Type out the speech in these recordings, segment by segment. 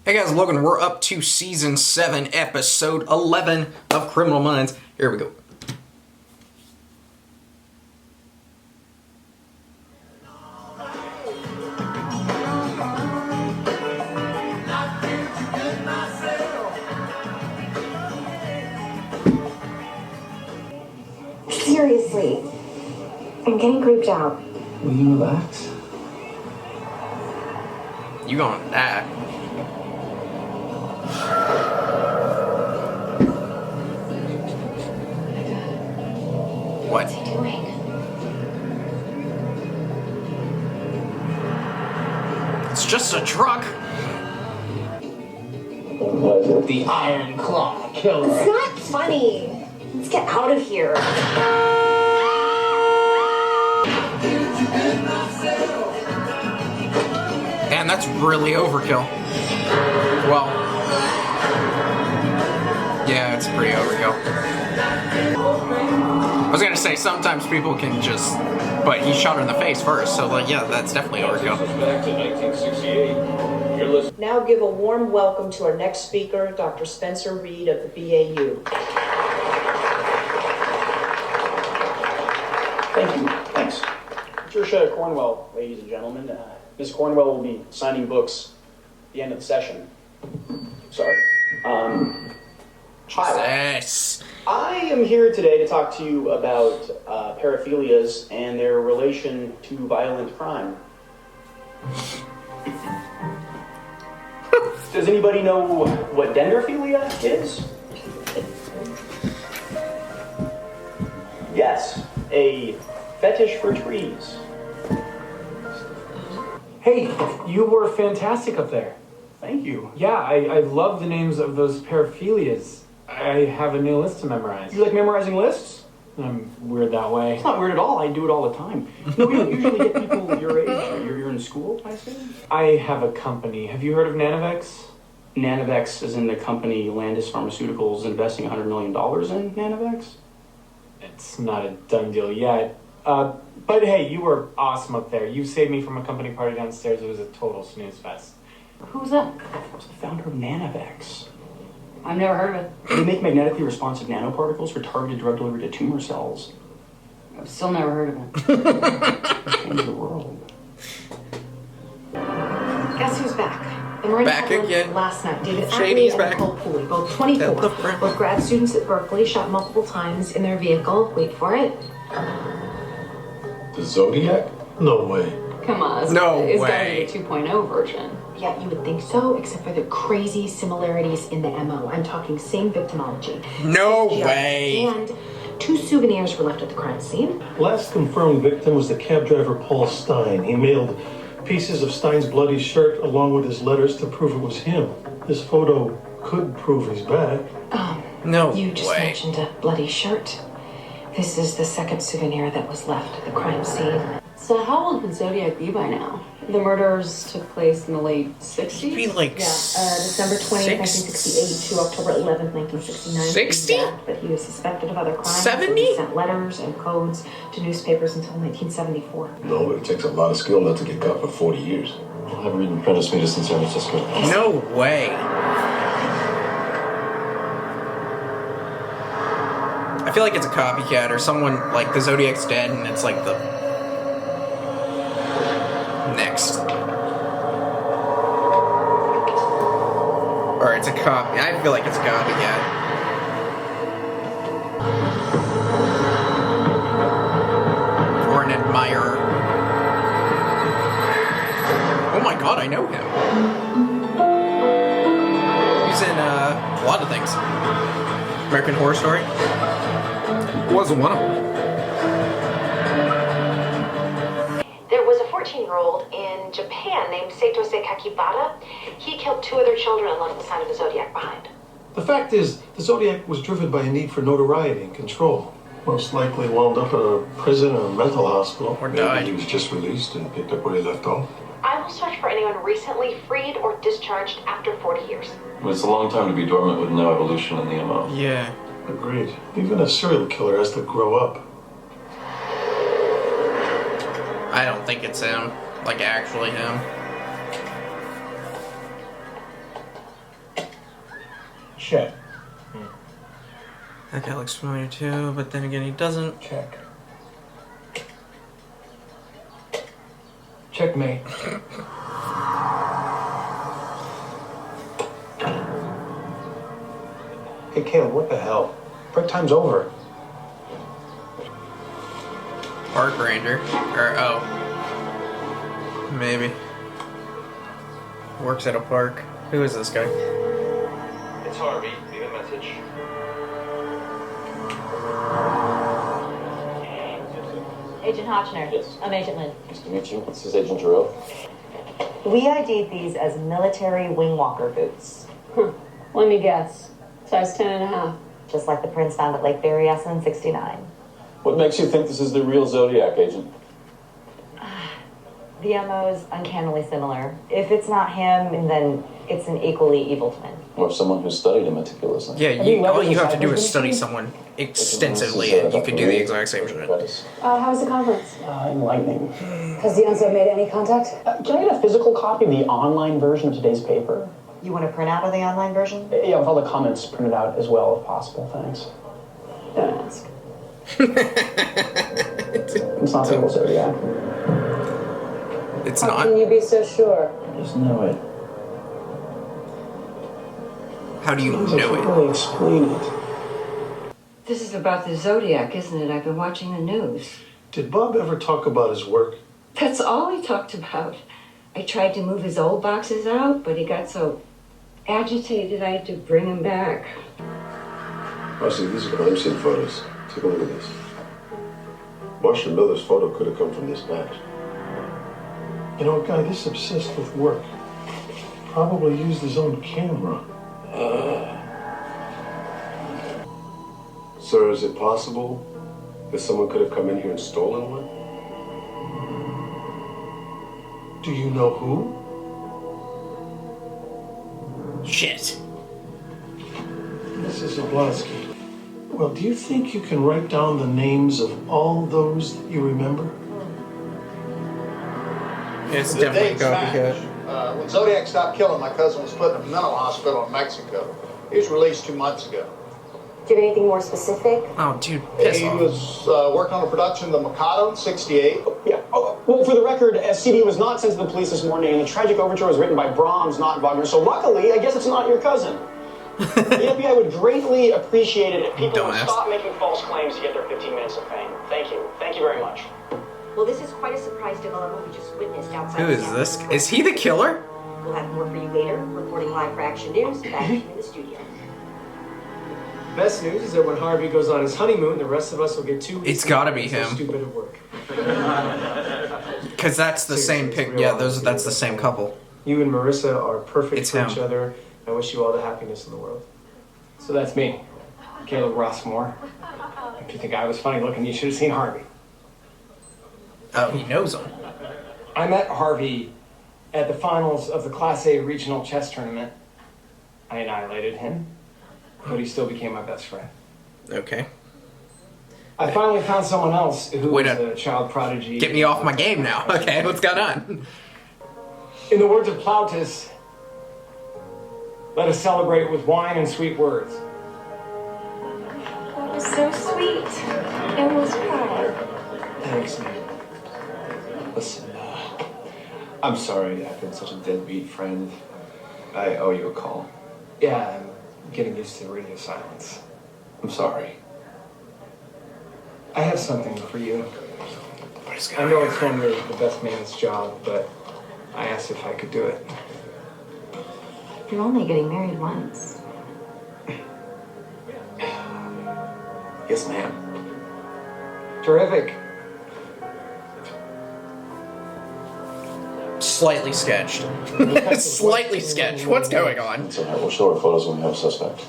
Hey guys, Logan, we're up to Season 7, Episode 11 of Criminal Minds. Here we go. Seriously, I'm getting creeped out. Will you relax? You gonna die. What? What's he doing? It's just a truck. The Iron Claw Killer. It's not funny. Let's get out of here. Man, that's really overkill. Well, yeah, it's pretty overkill. I was gonna say, sometimes people can just, but he shot her in the face first, so like, yeah, that's definitely overkill. Back to 1968. You're listening. Now give a warm welcome to our next speaker, Dr. Spencer Reid of the BAU. Thank you. Thanks. Patricia Cornwell, ladies and gentlemen. Ms. Cornwell will be signing books at the end of the session. Sorry. Hi. Jesus. I am here today to talk to you about paraphilias and their relation to violent crime. Does anybody know what dendrophilia is? Yes, a fetish for trees. Hey, you were fantastic up there. Thank you. Yeah, I love the names of those paraphilias. I have a new list to memorize. You like memorizing lists? I'm weird that way. It's not weird at all. I do it all the time. No, we don't usually get people your age. You're in school, I assume? I have a company. Have you heard of Nanovex? Nanovex is in the company Landis Pharmaceuticals investing $100 million in Nanovex? It's not a done deal yet. But hey, you were awesome up there. You saved me from a company party downstairs. It was a total snooze fest. Who's that? I was the founder of Nanovex. I've never heard of it. They make magnetically responsive nanoparticles for targeted drug delivery to tumor cells. I've still never heard of it. They change the world. Guess who's back? The Marine Back Headland again. Last night, David Shady's Ackley and back. Nicole Pooley, both 24, At the front. both grad students at Berkeley, shot multiple times in their vehicle. Wait for it. The Zodiac? No way. Come on. No it's way. Gotta be the 2.0 version. Yeah, you would think so, except for the crazy similarities in the MO. I'm talking same victimology. No Yeah. way. And 2 souvenirs were left at the crime scene. Last confirmed victim was the cab driver Paul Stein. He mailed pieces of Stein's bloody shirt along with his letters to prove it was him. This photo could prove he's back. No You just way. mentioned a bloody shirt. This is the second souvenir that was left at the crime scene. So how old would Zodiac be by now? The murders took place in the late 60s? Be like December 20th, 1968 to October 11th, 1969. 60? Exact, but he was suspected of other crimes. 70? He sent letters and codes to newspapers until 1974. No, but it takes a lot of skill not to get caught for 40 years. I'll have Reid apprentice meet us in San Francisco. No way. I feel like it's a copycat or someone, like the Zodiac's dead and it's like the next. Or it's a copy. I feel like it's a copycat. Or an admirer. Oh my god, I know him. He's in a lot of things. American Horror Story. Wasn't one of them. There was a 14-year-old in Japan named Satose Kakibara. He killed 2 other children and left the sign of the Zodiac behind. The fact is, the Zodiac was driven by a need for notoriety and control. Most likely wound up in a prison or a mental hospital. Or Maybe died. he was just released and picked up where he left off. I will search for anyone recently freed or discharged after 40 years. It's a long time to be dormant with no evolution in the MO. Yeah. Agreed. Even a serial killer has to grow up. I don't think it's him. Like, actually him. Shit. That guy looks familiar too, but then again, he doesn't. Check. Checkmate. Hey, Caleb, what the hell? Break time's over. Park ranger. Or, oh. Maybe. Works at a park. Who is this guy? It's Harvey. Leave a message. Agent Hotchner. Yes. I'm Agent Lynn. Nice to meet you. This is Agent Giroux. We ID'd these as military wing walker boots. Let me guess. Size 10.5. Just like the prints found at Lake Berryessa in 69. What makes you think this is the real Zodiac, Agent? The MO is uncannily similar. If it's not him, then it's an equally evil twin. Or someone who studied him meticulously? Yeah, all you have to do is study someone extensively, and you can do the exact same shit. How was the conference? Enlightening. Has the unsub made any contact? Can I get a physical copy of the online version of today's paper? You want a printout of the online version? Yeah, with all the comments printed out as well, if possible. Thanks. Don't ask. It's not the real Zodiac. It's How not. can you be so sure? I just know it. How do you I know can't it? really explain it. This is about the Zodiac, isn't it? I've been watching the news. Did Bob ever talk about his work? That's all he talked about. I tried to move his old boxes out, but he got so agitated I had to bring him back. Oh, see, these are crime scene photos. Take a look at this. Marshall Miller's photo could have come from this batch. You know, a guy this obsessed with work probably used his own camera. Sir, is it possible that someone could have come in here and stolen one? Do you know who? Shit. Mrs. Zablonsky. Well, do you think you can write down the names of all those that you remember? It's The definitely dates copycat. match. When Zodiac stopped killing, my cousin was put in a mental hospital in Mexico. He was released 2 months ago. Do you have anything more specific? Oh, dude, piss He off. was working on the production of the Mikado in 68. Yeah. Oh, well, for the record, SCD was not sent to the police this morning, and the tragic overture was written by Brahms, not Wagner. So luckily, I guess it's not your cousin. The FBI would greatly appreciate it if people would stop making false claims to get their 15 minutes of fame. Thank you. Thank you very much. Well, this is quite a surprise development we just witnessed outside. Who is this? Is he the killer? We'll have more for you later. Reporting live for Action News. Back in the studio. Best news is that when Harvey goes on his honeymoon, the rest of us will get 2 weeks. It's gotta be so him. stupid at work. Because that's the same pic. Yeah, that's the same couple. You and Marissa are perfect It's for him. each other. I wish you all the happiness in the world. So that's me, Caleb Rossmore. If you think I was funny looking, you should have seen Harvey. Oh, he knows him. I met Harvey at the finals of the Class A regional chess tournament. I annihilated him, but he still became my best friend. Okay. I finally found someone else who Wait was a child prodigy. Get me off my game now. Okay, what's going on? In the words of Plautus, let us celebrate with wine and sweet words. That was so sweet. It was proud. Thanks, man. Listen, I'm sorry I've been such a deadbeat friend. I owe you a call. Yeah, I'm getting used to radio silence. I'm sorry. I have something for you. I know it's one of the best man's job, but I asked if I could do it. You're only getting married once. Yes, ma'am. Terrific. Slightly sketched. Slightly sketched. What's going on? It's all right. We'll show our photos when we have a suspect.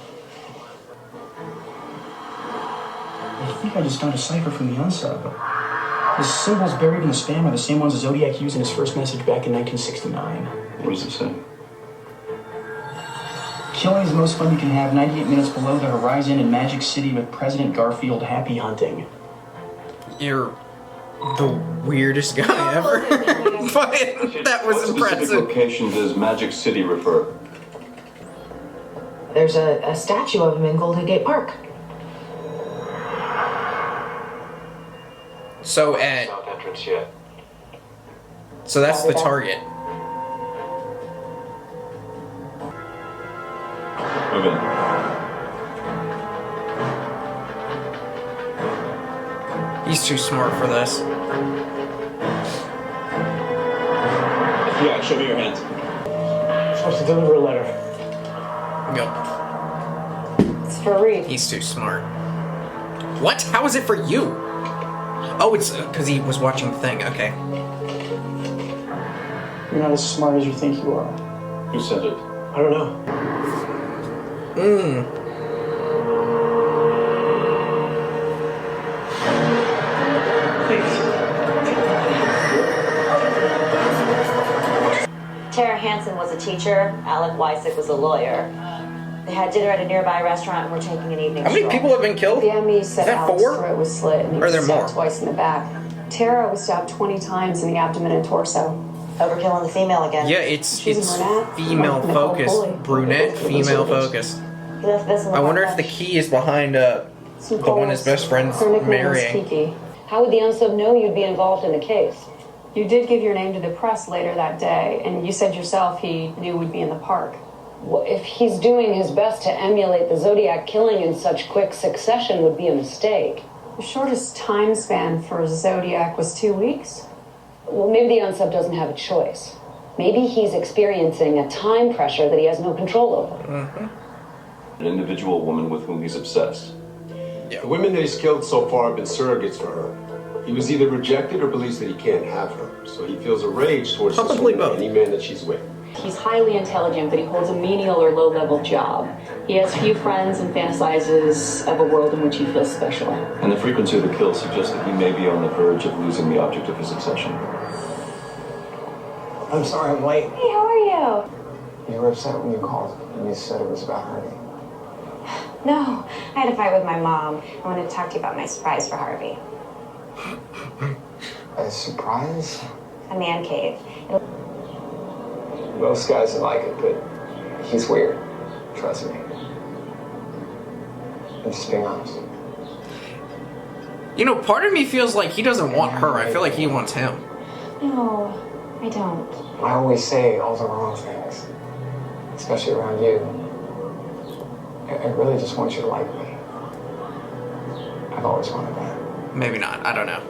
I think I just found a cipher from the unsub. The symbols buried in the spam are the same ones the Zodiac used in his first message back in 1969. What does it say? Killing is the most fun you can have 98 minutes below the horizon in Magic City with President Garfield. Happy hunting. You're the weirdest guy ever. But that was What specific impressive. location does Magic City refer? There's a statue of him in Golden Gate Park. So at South entrance yet. so that's the target. Move in. He's too smart for this. Yeah, show me your hands. I'm supposed to deliver a letter. Go. It's for Reid. He's too smart. What? How is it for you? Oh, it's because he was watching the thing. Okay. You're not as smart as you think you are. Who sent it? I don't know. Tara Hansen was a teacher. Alec Wysick was a lawyer. They had dinner at a nearby restaurant and were taking an evening How many stroll. people have been killed? The ME said Is that Alec's 4? throat was slit and he Or are was there stabbed more? twice in the back. Tara was stabbed 20 times in the abdomen and torso. Overkill on the female again. Yeah, it's She's a brunette. female Nicole focused. Pulley. Brunette, female focused. He left this in the I wonder front if the key is behind the one his best friend's Her nickname was marrying. Kiki. How would the unsub know you'd be involved in the case? You did give your name to the press later that day, and you said yourself he knew we'd be in the park. Well, if he's doing his best to emulate the Zodiac killing in such quick succession would be a mistake. The shortest time span for Zodiac was 2 weeks. Well, maybe the unsub doesn't have a choice. Maybe he's experiencing a time pressure that he has no control over. An individual woman with whom he's obsessed. The women that he's killed so far have been surrogates for her. He was either rejected or believes that he can't have her. So he feels a rage towards this Probably woman, both. any man that she's with. He's highly intelligent, but he holds a menial or low-level job. He has few friends and fantasizes of a world in which he feels special. And the frequency of the kills suggests that he may be on the verge of losing the object of his obsession. I'm sorry I'm late. Hey, how are you? You were upset when you called and you said it was about Harvey. No, I had a fight with my mom. I wanted to talk to you about my surprise for Harvey. A surprise? A man cave. Most guys would like it, but he's weird. Trust me. I'm just being honest. You know, part of me feels like he doesn't want her. I feel like he wants him. No, I don't. I always say all the wrong things, especially around you. I really just want you to like me. I've always wanted that. Maybe not. I don't know.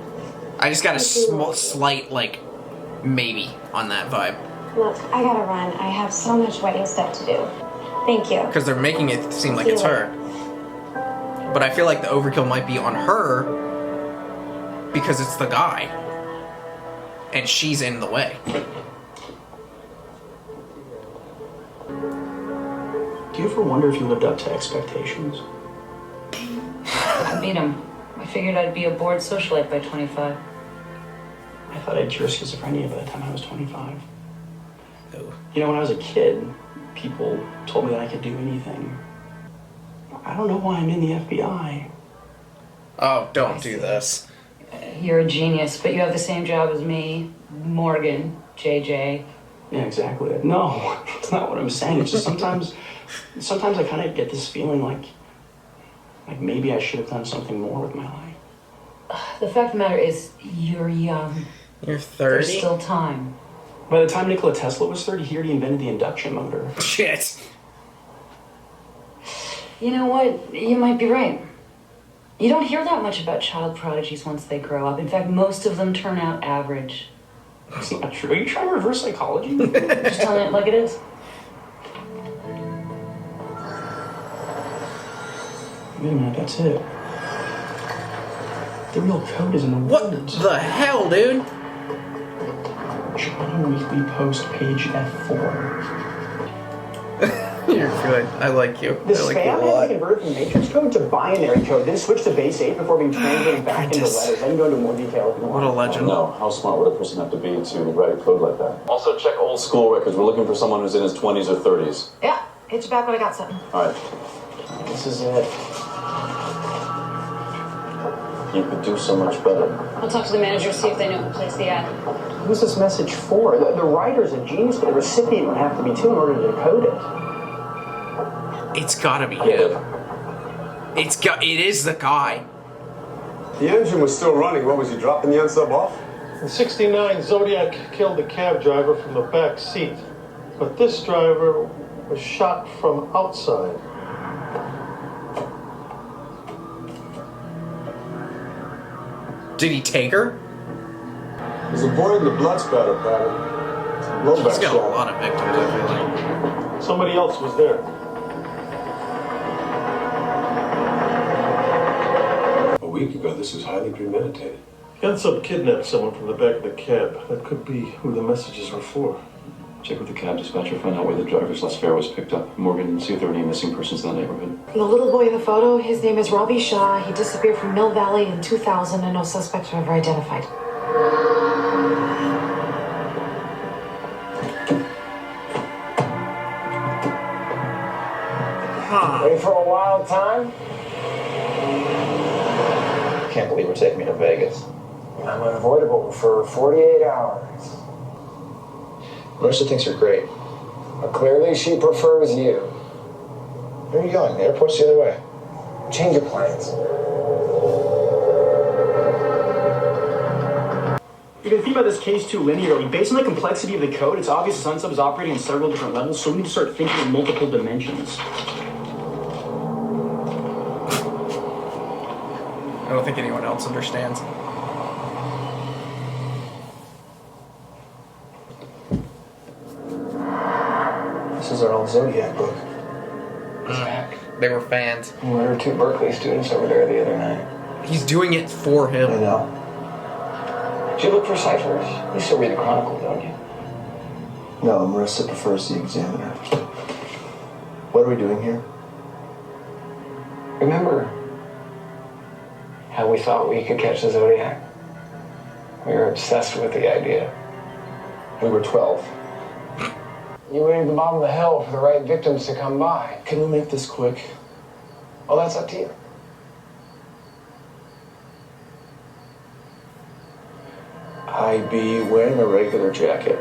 I just got a slight, like, maybe on that vibe. Look, I gotta run. I have so much wedding stuff to do. Thank you. Because they're making it seem like it's her. But I feel like the overkill might be on her because it's the guy. And she's in the way. Do you ever wonder if you lived up to expectations? I beat him. I figured I'd be a bored socialite by 25. I thought I had cure schizophrenia by the time I was 25. Oh. You know, when I was a kid, people told me that I could do anything. I don't know why I'm in the FBI. Oh, don't do this. You're a genius, but you have the same job as me, Morgan, JJ. Yeah, exactly. No, it's not what I'm saying. It's just sometimes I kind of get this feeling like maybe I should have done something more with my life. The fact of the matter is, you're young. You're There's 30? still time. By the time Nikola Tesla was 30, he already invented the induction motor. Shit. You know what? You might be right. You don't hear that much about child prodigies once they grow up. In fact, most of them turn out average. That's not true. Are you trying to reverse psychology? Just telling it like it is. Wait a minute, that's it. The real code is in the What the hell, dude? Johnny Weekly Post, page F4. You're good. I like you. The I like you spam a had to lot. convert from matrix code to binary code, then switch to base 8 before being translated back into letters. I can go into more detail if you want. What a legend. No, how smart would a person have to be to write a code like that? Also, check old school records. We're looking for someone who's in his 20s or 30s. Yeah, hit you back when I got something. All right. This is it. You could do so much better. I'll talk to the manager, see if they know who placed the ad. Who's this message for? The writer's a genius, but the recipient would have to be too in order to decode it. It's gotta be him. It is the guy. The engine was still running. What was he dropping the unsub off? In '69, Zodiac killed the cab driver from the back seat, but this driver was shot from outside. Did he take her? He's avoiding the blood spatter pattern. He's got a lot of victims, I feel like. Somebody else was there. A week ago, this was highly premeditated. Unsub kidnapped someone from the back of the cab. That could be who the messages were for. Check with the cab dispatcher, find out where the driver's last fare was picked up. Morgan, see if there are any missing persons in the neighborhood. The little boy in the photo, his name is Robbie Shaw. He disappeared from Mill Valley in 2000 and no suspects were ever identified. Ready for a wild time? Can't believe we're taking me to Vegas. I'm unavoidable for 48 hours. Marissa thinks you're great. But clearly she prefers you. Where are you going? The airport's the other way. Change your plans. You're gonna think about this case too linearly. Based on the complexity of the code, it's obvious the Sunsub is operating on several different levels, so we need to start thinking in multiple dimensions. I don't think anyone else understands. This is our old Zodiac book. They were fans. There were 2 Berkeley students over there the other night. He's doing it for him. I know. Do you look for ciphers? You still read the Chronicle, don't you? No, Marissa prefers the Examiner. What are we doing here? Remember how we thought we could catch the Zodiac? We were obsessed with the idea. We were 12. You waited at the bottom of the hill for the right victims to come by. Can we make this quick? Well, that's up to you. I'd be wearing a regular jacket,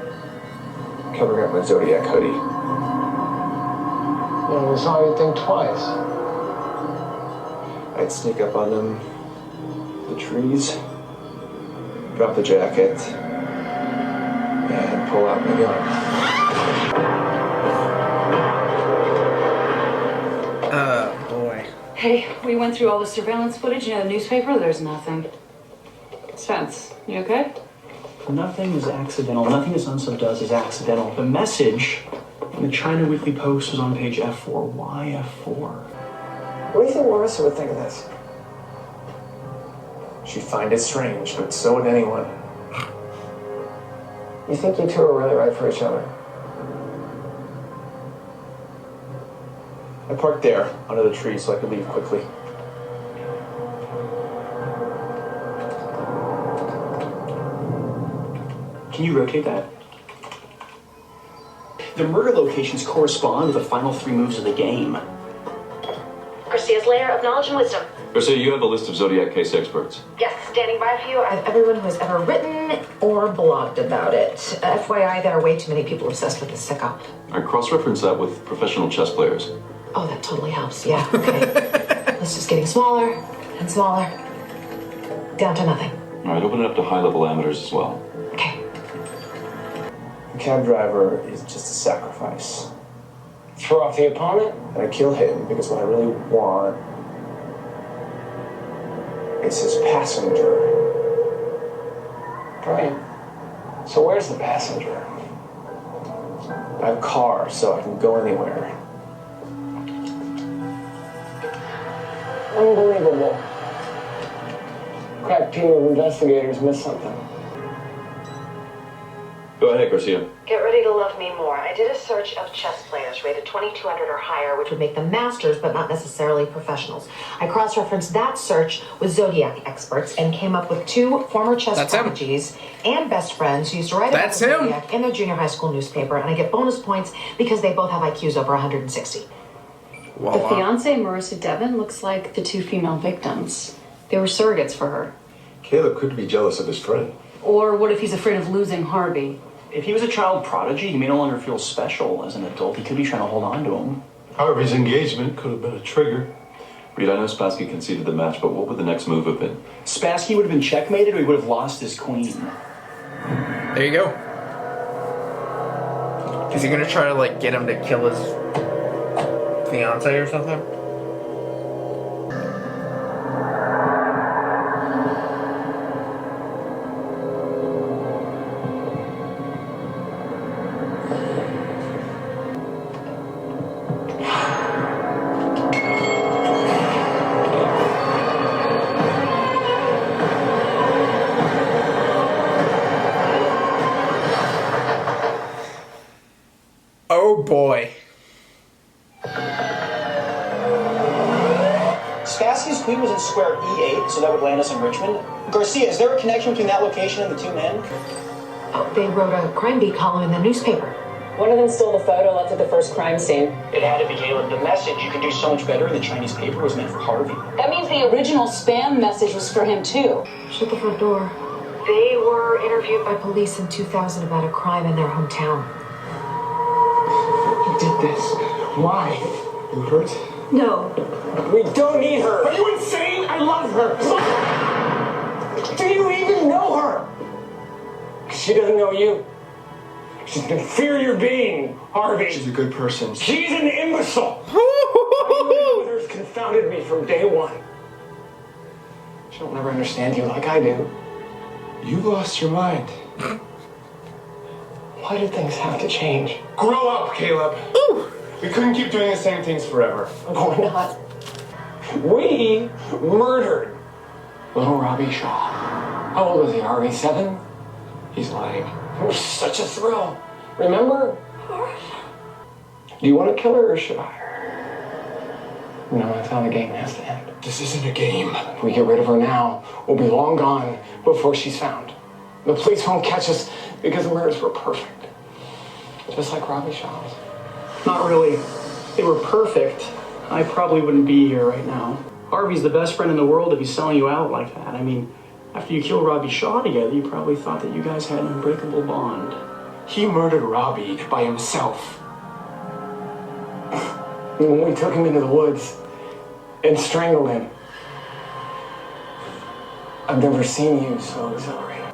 covering up my Zodiac hoodie. Well, it's all you'd think twice. I'd sneak up on them, the trees, drop the jacket, and pull out my gun. Boy. Hey, we went through all the surveillance footage, the newspaper, there's nothing. Spence, you okay? Nothing is accidental. Nothing that Sunsub does is accidental. The message in the China Weekly Post was on page F4. Why F4? What do you think Marissa would think of this? She'd find it strange, but so would anyone. You think you two are really right for each other? I parked there, under the tree, so I could leave quickly. Can you rotate that? The murder locations correspond with the final 3 moves of the game. Garcia's layer of knowledge and wisdom. Garcia, you have a list of Zodiac case experts. Yes, standing by for you. I have Everyone who has ever written or blogged about it. FYI, there are way too many people obsessed with the sicko. All right, cross-reference that with professional chess players. Oh, that totally helps. Yeah, okay. It's just getting smaller and smaller. Down to nothing. All right, open it up to high-level amateurs as well. The cab driver is just a sacrifice. Throw off the opponent? And I kill him because what I really want is his passenger. Brilliant. So where's the passenger? I have a car, so I can go anywhere. Unbelievable. Crack team of investigators missed something. Go ahead, Garcia. Get ready to love me more. I did a search of chess players rated 2200 or higher, which Would make them masters, but not necessarily professionals. I cross-referenced that search with Zodiac experts and came up with 2 former chess prodigies and best friends who used to write about the Zodiac in their junior high school newspaper, and I get bonus points because they both have IQs over 160. The fiance, Marissa Devon, looks like the 2 female victims. They were surrogates for her. Caleb could be jealous of his friend. Or what if he's afraid of losing Harvey? If he was a child prodigy, he may no longer feel special as an adult. He could be trying to hold on to him. Harvey's engagement could have been a trigger. Reid, I know Spassky conceded the match, but what would the next move have been? Spassky would have been checkmated, or he would have lost his queen. There you go. Is he gonna try to like get him to kill his fiance or something? Oh boy. Spassky's queen was in square E8, so that would land us in Richmond. Garcia, is there a connection between that location and the two men? Oh, they wrote a crime beat column in the newspaper. One of them stole the photo left at the first crime scene. It had to be Caleb. The message, you can do so much better in the Chinese paper, was meant for Harvey. That means the original spam message was for him too. Shut the front door. They were interviewed by police in 2000 about a crime in their hometown. You did this. Why? You hurt? No. We don't need her. Are you insane? I love her. Do you even know her? She doesn't know you. She's an inferior being, Harvey. She's a good person. She's an imbecile. Her confounded me from day one. She'll never understand you like I do. You lost your mind. Why did things have to change? Grow up, Caleb. Ooh. We couldn't keep doing the same things forever. Why not? We murdered little Robbie Shaw. How old was he, Harvey? 7? He's lying. It was such a thrill. Remember? Do you want to kill her or should I? No, that's how the game has to end. This isn't a game. If we get rid of her now, we'll be long gone before she's found. The police won't catch us because the murders were perfect. Just like Robbie Shaw's. Not really. If they were perfect, I probably wouldn't be here right now. Harvey's the best friend in the world if he's selling you out like that. I mean, after you killed Robbie Shaw together, you probably thought that you guys had an unbreakable bond. He murdered Robbie by himself. When we took him into the woods and strangled him, I've never seen you so exhilarated.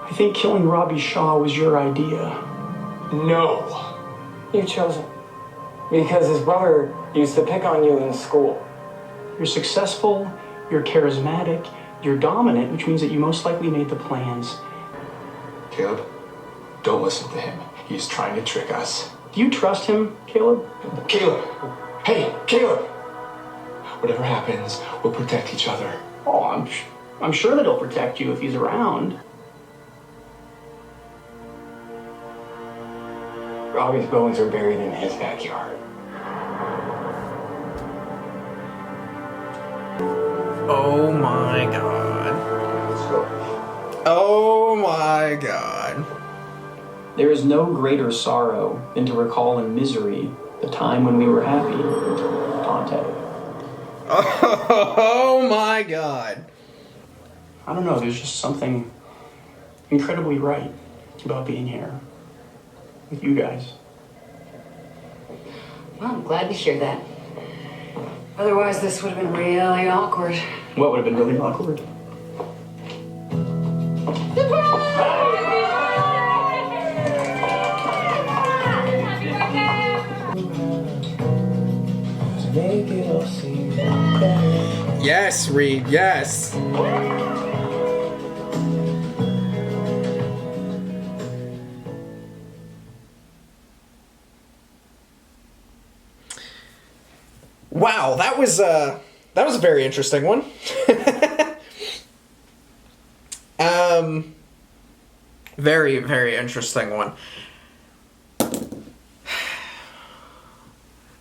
I think killing Robbie Shaw was your idea. No. You chose him. Because his brother used to pick on you in school. You're successful, you're charismatic, you're dominant, which means that you most likely made the plans. Caleb, don't listen to him. He's trying to trick us. Do you trust him, Caleb? Caleb! Hey, Caleb! Whatever happens, we'll protect each other. Oh, I'm sure that he'll protect you if he's around. Robbie's bones are buried in his backyard. Oh my god. Oh my god. There is no greater sorrow than to recall in misery the time when we were happy, Dante. Oh my god. I don't know, there's just something incredibly right about being here with you guys. Well, I'm glad to hear that. Otherwise, this would have been really awkward. What would have been really awkward? Yes, Reid, yes. Wow, that was a very interesting one. Very, very interesting one.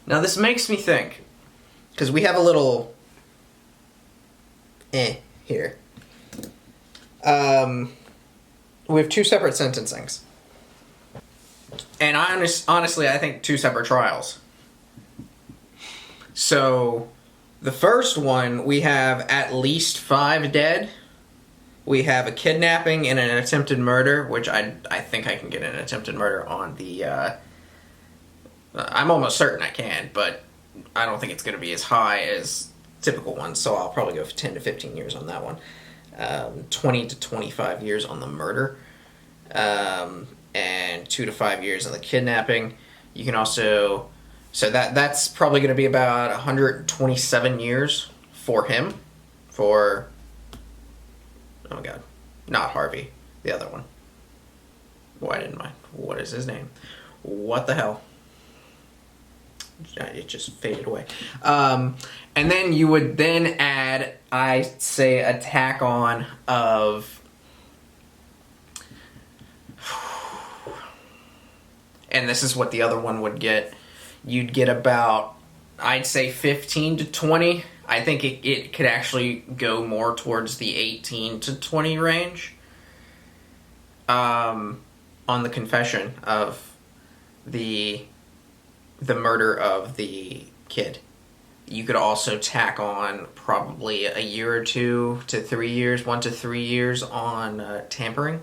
Now this makes me think, because we have a little here. We have two separate sentencings. And honestly, I think two separate trials. So, the first one, we have at least 5 dead. We have a kidnapping and an attempted murder, which I think I can get an attempted murder on the I'm almost certain I can, but I don't think it's going to be as high as typical ones, so I'll probably go for 10 to 15 years on that one. 20 to 25 years on the murder, and 2 to 5 years on the kidnapping. You can also, so that's probably going to be about 127 years for him, for, oh my god, not Harvey, the other one. Why didn't I? What is his name? What the hell? It just faded away. And then you would then add, I say, a tack on of, and this is what the other one would get. You'd get about, I'd say 15 to 20. I think it could actually go more towards the 18 to 20 range. On the confession of the murder of the kid. You could also tack on probably a year or 2 to 3 years, 1 to 3 years on tampering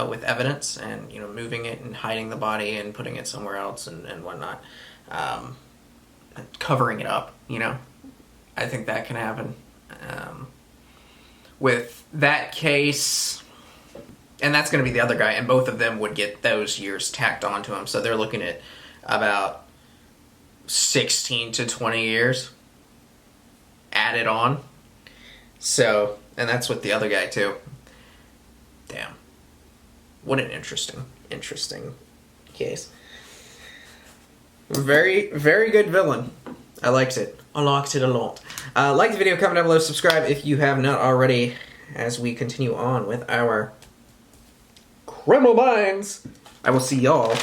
with evidence, and moving it and hiding the body and putting it somewhere else and whatnot, covering it up. I think that can happen. With that case, and that's going to be the other guy, and both of them would get those years tacked onto them. So they're looking at about 16 to 20 years added on. So, and that's with the other guy too. Damn. What an interesting case. Very, very good villain. I liked it. I liked it a lot. Like the video, comment down below, subscribe if you have not already, as we continue on with our Criminal Minds. I will see y'all